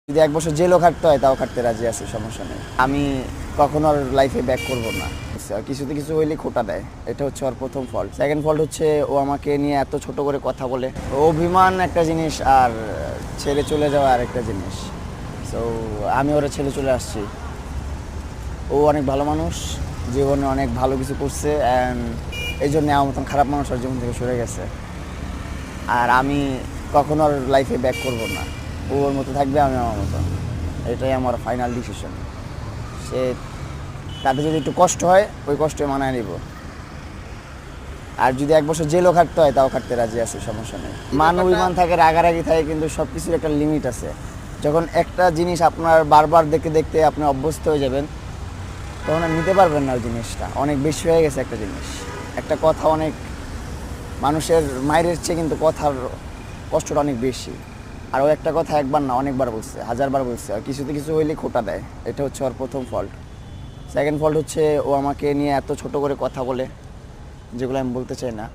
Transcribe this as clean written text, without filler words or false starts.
যদি ১ বছর জেলও খাটতে হয় তাও খাটতে রাজি আছি, সমস্যা নেই। আমি কখনো আর লাইফে ব্যাক করব না। কিছুতে কিছু হইলে খোঁটা দেয়, এটা হচ্ছে ওর প্রথম ফল্ট। সেকেন্ড ফল্ট হচ্ছে ও আমাকে নিয়ে এত ছোট করে কথা বলে। অভিমান একটা জিনিস আর ছেড়ে চলে যাওয়া আরেকটা জিনিস। সো আমি ওরা ছেড়ে চলে আসছি। ও অনেক ভালো মানুষ, জীবনে অনেক ভালো কিছু করছে, অ্যান্ড এই জন্য আমার মতন খারাপ মানুষ ওর জীবন থেকে সরে গেছে। আর আমি কখনো আর লাইফে ব্যাক করব না। ও ওর মতো থাকবে, আমি আমার মতো। এটাই আমার ফাইনাল ডিসিশন। সে তাতে যদি একটু কষ্ট হয়, ওই কষ্টে মানায় নিব। আর যদি ১ বছর জেলও খাটতে হয় তাও খাটতে রাজি আছি, সমস্যা নেই। মান অভিমান থাকে, রাগারাগি থাকে, কিন্তু সব কিছুর একটা লিমিট আছে। যখন একটা জিনিস আপনার বারবার দেখতে দেখতে আপনি অভ্যস্ত হয়ে যাবেন, তখন আর নিতে পারবেন না ওই জিনিসটা। অনেক বেশি হয়ে গেছে একটা জিনিস। একটা কথা অনেক মানুষের মায়ের চেয়ে কিন্তু কথার কষ্টটা অনেক বেশি। আর ও একটা কথা একবার না, অনেকবার বলছে, হাজারবার বলছে। আর কিছুতে কিছু হইলে খোঁটা দেয়, এটা হচ্ছে ওর প্রথম ফল্ট। সেকেন্ড ফল্ট হচ্ছে ও আমাকে নিয়ে এত ছোট করে কথা বলে, যেগুলো আমি বলতে চাই না।